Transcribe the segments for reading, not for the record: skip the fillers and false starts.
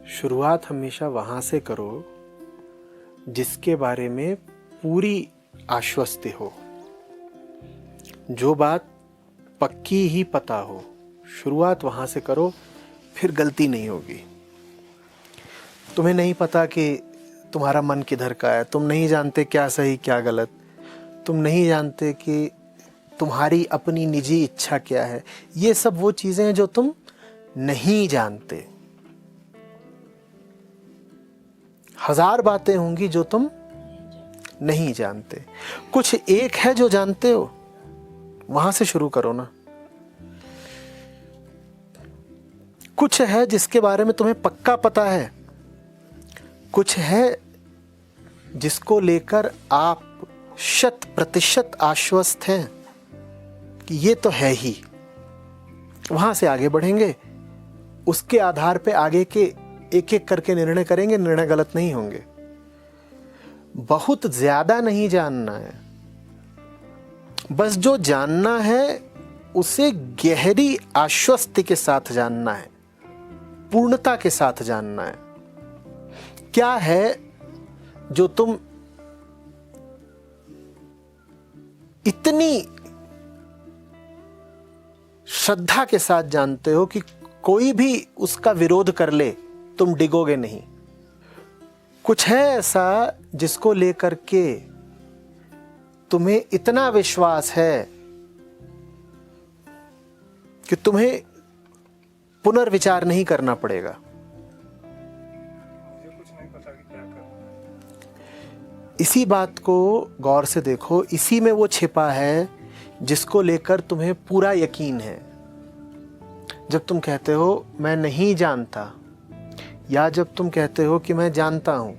शुरुआत हमेशा वहां से करो जिसके बारे में पूरी आश्वस्ति हो, जो बात पक्की ही पता हो। शुरुआत वहां से करो, फिर गलती नहीं होगी। तुम्हें नहीं पता कि तुम्हारा मन किधर का है, तुम नहीं जानते क्या सही क्या गलत, तुम नहीं जानते कि तुम्हारी अपनी निजी इच्छा क्या है। ये सब वो चीजें हैं जो तुम नहीं जानते। हजार बातें होंगी जो तुम नहीं जानते। कुछ एक है जो जानते हो, वहां से शुरू करो ना। कुछ है जिसके बारे में तुम्हें पक्का पता है, कुछ है जिसको लेकर आप 100% आश्वस्त हैं कि ये तो है ही। वहां से आगे बढ़ेंगे, उसके आधार पे आगे के एक एक करके निर्णय करेंगे। निर्णय गलत नहीं होंगे। बहुत ज्यादा नहीं जानना है, बस जो जानना है उसे गहरी आश्वस्ति के साथ जानना है, पूर्णता के साथ जानना है। क्या है जो तुम इतनी श्रद्धा के साथ जानते हो कि कोई भी उसका विरोध कर ले तुम डिगोगे नहीं। कुछ है ऐसा जिसको लेकर के तुम्हें इतना विश्वास है कि तुम्हें पुनर्विचार नहीं करना पड़ेगा। इसी बात को गौर से देखो, इसी में वो छिपा है जिसको लेकर तुम्हें पूरा यकीन है। जब तुम कहते हो मैं नहीं जानता, या जब तुम कहते हो कि मैं जानता हूं,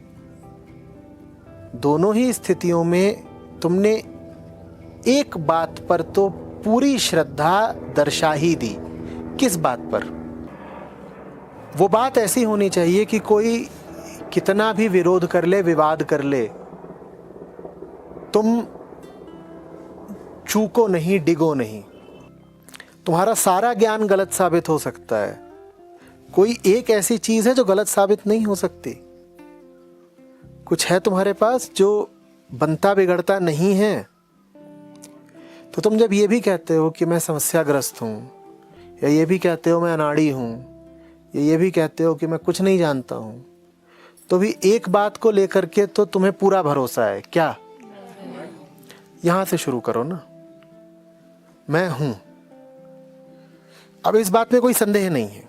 दोनों ही स्थितियों में तुमने एक बात पर तो पूरी श्रद्धा दर्शा ही दी। किस बात पर? वो बात ऐसी होनी चाहिए कि कोई कितना भी विरोध कर ले, विवाद कर ले, तुम चूको नहीं, डिगो नहीं। तुम्हारा सारा ज्ञान गलत साबित हो सकता है, कोई एक ऐसी चीज है जो गलत साबित नहीं हो सकती। कुछ है तुम्हारे पास जो बनता बिगड़ता नहीं है। तो तुम जब ये भी कहते हो कि मैं समस्याग्रस्त हूं, या ये भी कहते हो मैं अनाड़ी हूं, या ये भी कहते हो कि मैं कुछ नहीं जानता हूं, तो भी एक बात को लेकर के तो तुम्हें पूरा भरोसा है। क्या? यहां से शुरू करो ना, मैं हूं। अब इस बात में कोई संदेह नहीं है।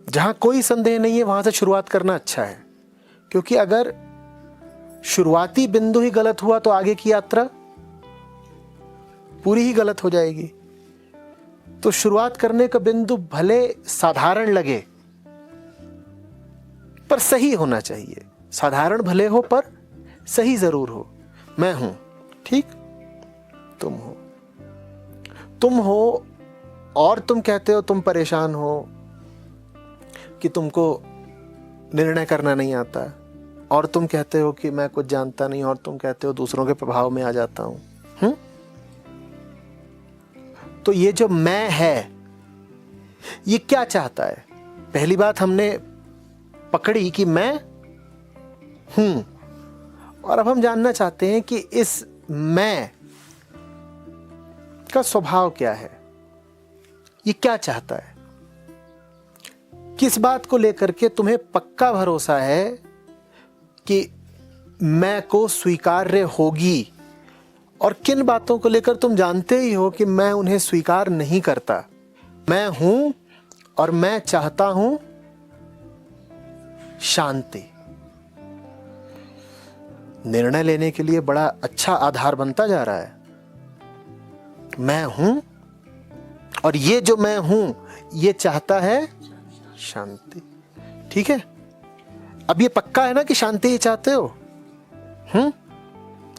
जहां कोई संदेह नहीं है वहां से शुरुआत करना अच्छा है, क्योंकि अगर शुरुआती बिंदु ही गलत हुआ तो आगे की यात्रा पूरी ही गलत हो जाएगी। तो शुरुआत करने का बिंदु भले साधारण लगे पर सही होना चाहिए। साधारण भले हो पर सही जरूर हो। मैं हूं, ठीक? तुम हो। तुम हो और तुम कहते हो तुम परेशान हो कि तुमको निर्णय करना नहीं आता, और तुम कहते हो कि मैं कुछ जानता नहीं, और तुम कहते हो दूसरों के प्रभाव में आ जाता हूं। तो ये जो मैं है, ये क्या चाहता है? पहली बात हमने पकड़ी कि मैं हूं, और अब हम जानना चाहते हैं कि इस मैं का स्वभाव क्या है, ये क्या चाहता है। किस बात को लेकर के तुम्हें पक्का भरोसा है कि मैं को स्वीकार्य होगी, और किन बातों को लेकर तुम जानते ही हो कि मैं उन्हें स्वीकार नहीं करता। मैं हूं और मैं चाहता हूं शांति। निर्णय लेने के लिए बड़ा अच्छा आधार बनता जा रहा है। मैं हूं और ये जो मैं हूं ये चाहता है शांति। ठीक है? अब ये पक्का है ना कि शांति ही चाहते हो?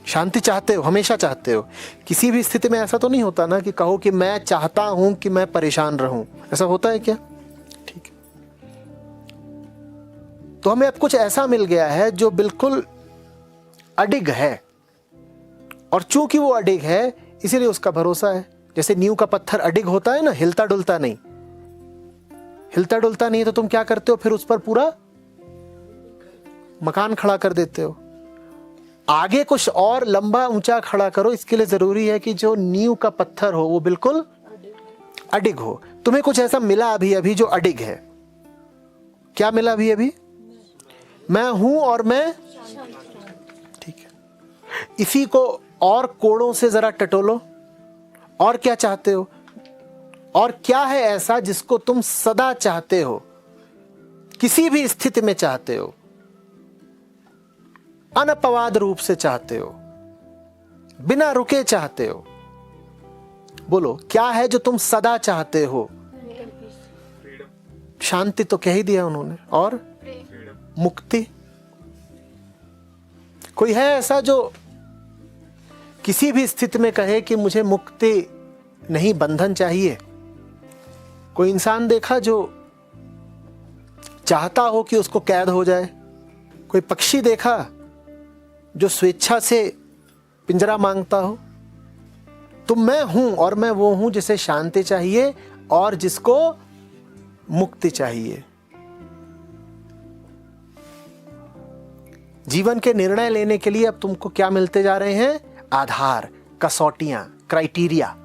शांति चाहते हो, हमेशा चाहते हो। किसी भी स्थिति में ऐसा तो नहीं होता ना कि कहो कि मैं चाहता हूं कि मैं परेशान रहूं। ऐसा होता है क्या? ठीक है। तो हमें अब कुछ ऐसा मिल गया है जो बिल्कुल अडिग है, और चूंकि वो अडिग है इसीलिए उसका भरोसा है। जैसे नींव का पत्थर अडिग होता है ना, हिलता डुलता नहीं। हिलता डुलता नहीं है तो तुम क्या करते हो? फिर उस पर पूरा मकान खड़ा कर देते हो। आगे कुछ और लंबा ऊंचा खड़ा करो, इसके लिए जरूरी है कि जो नींव का पत्थर हो वो बिल्कुल अडिग हो। तुम्हें कुछ ऐसा मिला अभी अभी जो अडिग है। क्या मिला अभी अभी? मैं हूं और मैं, ठीक है। इसी को और कोणों से जरा टटोलो। और क्या चाहते हो? और क्या है ऐसा जिसको तुम सदा चाहते हो, किसी भी स्थिति में चाहते हो, अनपवाद रूप से चाहते हो, बिना रुके चाहते हो? बोलो, क्या है जो तुम सदा चाहते हो? शांति तो कह ही दिया उन्होंने। और मुक्ति। कोई है ऐसा जो किसी भी स्थिति में कहे कि मुझे मुक्ति नहीं, बंधन चाहिए? कोई इंसान देखा जो चाहता हो कि उसको कैद हो जाए? कोई पक्षी देखा जो स्वेच्छा से पिंजरा मांगता हो? तो मैं हूं और मैं वो हूं जिसे शांति चाहिए और जिसको मुक्ति चाहिए। जीवन के निर्णय लेने के लिए अब तुमको क्या मिलते जा रहे हैं? आधार, कसौटियां, क्राइटेरिया।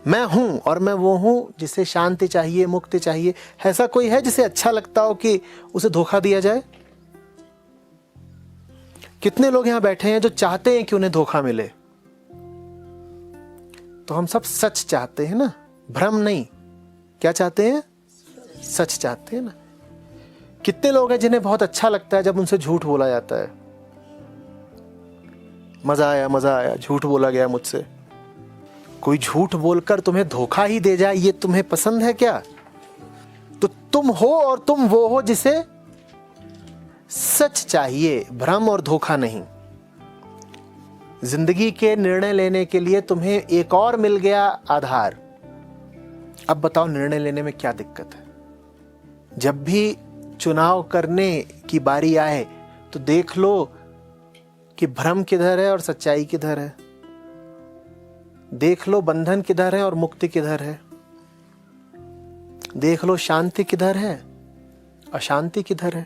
मैं हूं और मैं वो हूं जिसे शांति चाहिए, मुक्ति चाहिए। ऐसा कोई है जिसे अच्छा लगता हो कि उसे धोखा दिया जाए? कितने लोग यहां बैठे हैं जो चाहते हैं कि उन्हें धोखा मिले? तो हम सब सच चाहते हैं ना, भ्रम नहीं। क्या चाहते हैं? सच चाहते हैं ना। कितने लोग हैं जिन्हें बहुत अच्छा लगता है जब उनसे झूठ बोला जाता है? मजा आया, झूठ बोला गया मुझसे। कोई झूठ बोलकर तुम्हें धोखा ही दे जाए, ये तुम्हें पसंद है क्या? तो तुम हो और तुम वो हो जिसे सच चाहिए, भ्रम और धोखा नहीं। जिंदगी के निर्णय लेने के लिए तुम्हें एक और मिल गया आधार। अब बताओ, निर्णय लेने में क्या दिक्कत है? जब भी चुनाव करने की बारी आए तो देख लो कि भ्रम किधर है और सच्चाई किधर है। देख लो बंधन किधर है और मुक्ति किधर है। देख लो शांति किधर है, अशांति किधर है।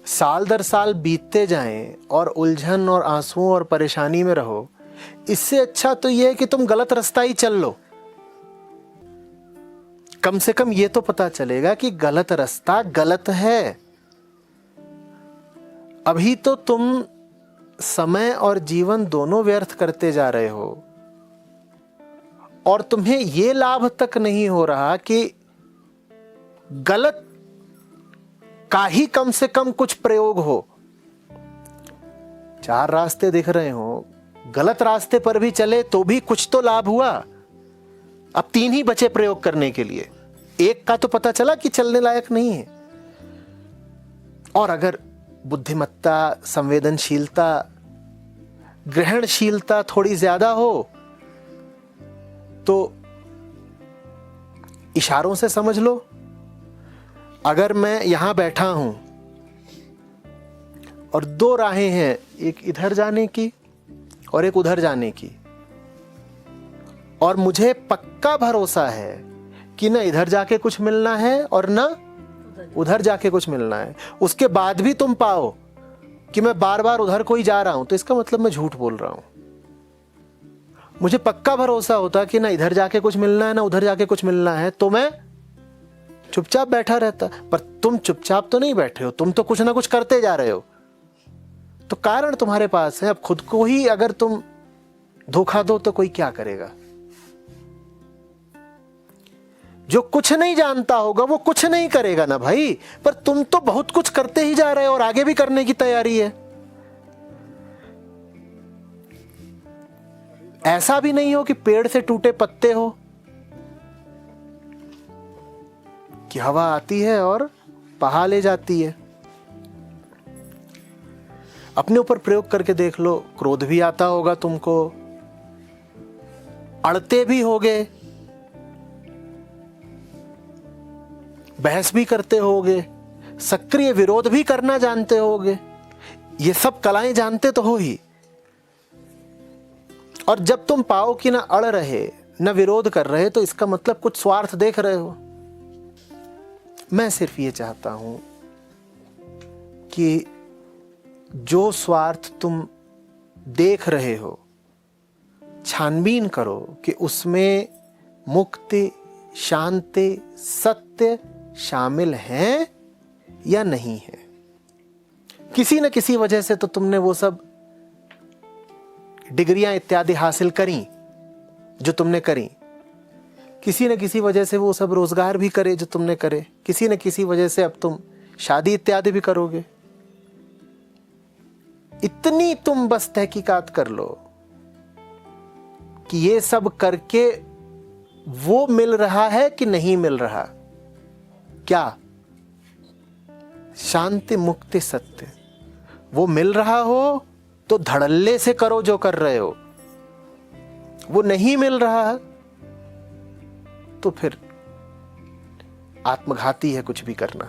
साल दर साल बीतते जाएं और उलझन और आंसुओं और परेशानी में रहो, इससे अच्छा तो यह है कि तुम गलत रास्ता ही चल लो। कम से कम ये तो पता चलेगा कि गलत रास्ता गलत है। अभी तो तुम समय और जीवन दोनों व्यर्थ करते जा रहे हो और तुम्हें यह लाभ तक नहीं हो रहा कि गलत का ही कम से कम कुछ प्रयोग हो। 4 रास्ते दिख रहे हो, गलत रास्ते पर भी चले तो भी कुछ तो लाभ हुआ। अब 3 ही बचे प्रयोग करने के लिए, एक का तो पता चला कि चलने लायक नहीं है। और अगर बुद्धिमत्ता, संवेदनशीलता, ग्रहणशीलता थोड़ी ज्यादा हो तो इशारों से समझ लो। अगर मैं यहां बैठा हूं और 2 राहें हैं, एक इधर जाने की और एक उधर जाने की, और मुझे पक्का भरोसा है कि ना इधर जाके कुछ मिलना है और ना उधर जाके कुछ मिलना है, उसके बाद भी तुम पाओ कि मैं बार बार उधर को ही जा रहा हूं, तो इसका मतलब मैं झूठ बोल रहा हूं। मुझे पक्का भरोसा होता कि ना इधर जाके कुछ मिलना है ना उधर जाके कुछ मिलना है, तो मैं चुपचाप बैठा रहता। पर तुम चुपचाप तो नहीं बैठे हो, तुम तो कुछ ना कुछ करते जा रहे हो। तो कारण तुम्हारे पास है। अब खुद को ही अगर तुम धोखा दो तो कोई क्या करेगा? जो कुछ नहीं जानता होगा वो कुछ नहीं करेगा ना भाई। पर तुम तो बहुत कुछ करते ही जा रहे हो और आगे भी करने की तैयारी है। ऐसा भी नहीं हो कि पेड़ से टूटे पत्ते हो, कि हवा आती है और बहा ले जाती है। अपने ऊपर प्रयोग करके देख लो। क्रोध भी आता होगा तुमको, अड़ते भी होगे, बहस भी करते होगे, सक्रिय विरोध भी करना जानते होगे। ये सब कलाएं जानते तो हो ही। और जब तुम पाओ कि ना अड़ रहे, न विरोध कर रहे, तो इसका मतलब कुछ स्वार्थ देख रहे हो। मैं सिर्फ ये चाहता हूं कि जो स्वार्थ तुम देख रहे हो, छानबीन करो कि उसमें मुक्ति, शांति, सत्य शामिल हैं या नहीं है। किसी न किसी वजह से तो तुमने वो सब डिग्रियां इत्यादि हासिल करी जो तुमने करी, किसी न किसी वजह से वो सब रोजगार भी करे जो तुमने करे, किसी न किसी वजह से अब तुम शादी इत्यादि भी करोगे। इतनी तुम बस तहकीकात कर लो कि ये सब करके वो मिल रहा है कि नहीं मिल रहा। क्या? शांति, मुक्ति, सत्य। वो मिल रहा हो तो धड़ल्ले से करो जो कर रहे हो, वो नहीं मिल रहा तो फिर आत्मघाती है कुछ भी करना।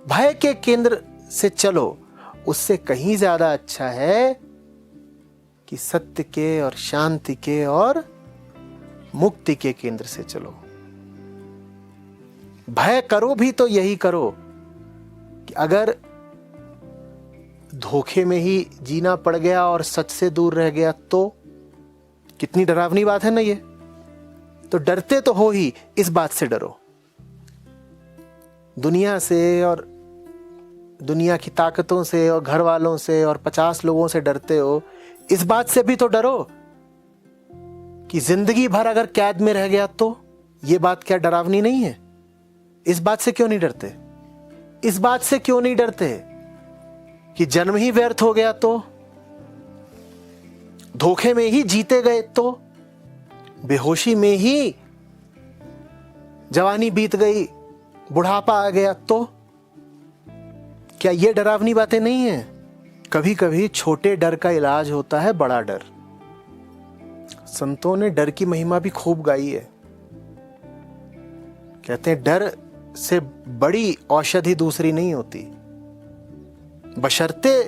भय के केंद्र से चलो, उससे कहीं ज्यादा अच्छा है कि सत्य के और शांति के और मुक्ति के केंद्र से चलो। भय करो भी तो यही करो कि अगर धोखे में ही जीना पड़ गया और सच से दूर रह गया तो कितनी डरावनी बात है ना ये। तो डरते तो हो ही, इस बात से डरो। दुनिया से और दुनिया की ताकतों से और घर वालों से और 50 लोगों से डरते हो, इस बात से भी तो डरो कि जिंदगी भर अगर कैद में रह गया तो। ये बात क्या डरावनी नहीं है? इस बात से क्यों नहीं डरते? इस बात से क्यों नहीं डरते कि जन्म ही व्यर्थ हो गया तो, धोखे में ही जीते गए तो, बेहोशी में ही जवानी बीत गई, बुढ़ापा आ गया तो? क्या ये डरावनी बातें नहीं है? कभी कभी छोटे डर का इलाज होता है बड़ा डर। संतों ने डर की महिमा भी खूब गाई है। कहते हैं डर से बड़ी औषधि दूसरी नहीं होती, बशर्ते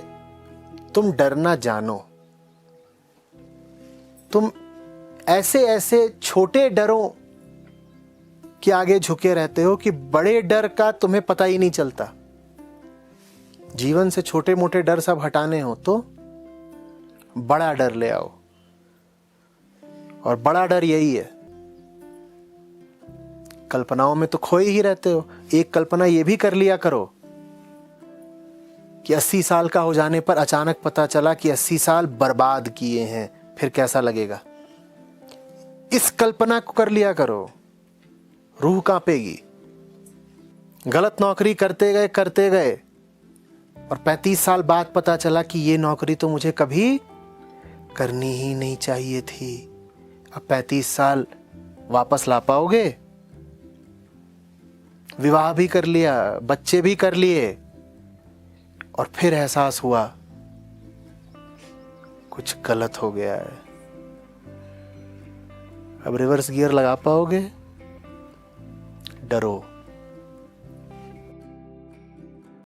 तुम डरना जानो। तुम ऐसे ऐसे छोटे डरों के आगे झुके रहते हो कि बड़े डर का तुम्हें पता ही नहीं चलता। जीवन से छोटे मोटे डर सब हटाने हो तो बड़ा डर ले आओ, और बड़ा डर यही है। कल्पनाओं में तो खोए ही रहते हो। एक कल्पना ये भी कर लिया करो कि 80 साल का हो जाने पर अचानक पता चला कि 80 साल बर्बाद किए हैं, फिर कैसा लगेगा? इस कल्पना को कर लिया करो, रूह कांपेगी। गलत नौकरी करते गए और 35 साल बाद पता चला कि ये नौकरी तो मुझे कभी करनी ही नहीं चाहिए थी। अब 35 साल वापस ला पाओगे? विवाह भी कर लिया, बच्चे भी कर लिए, और फिर एहसास हुआ कुछ गलत हो गया है। अब रिवर्स गियर लगा पाओगे? डरो।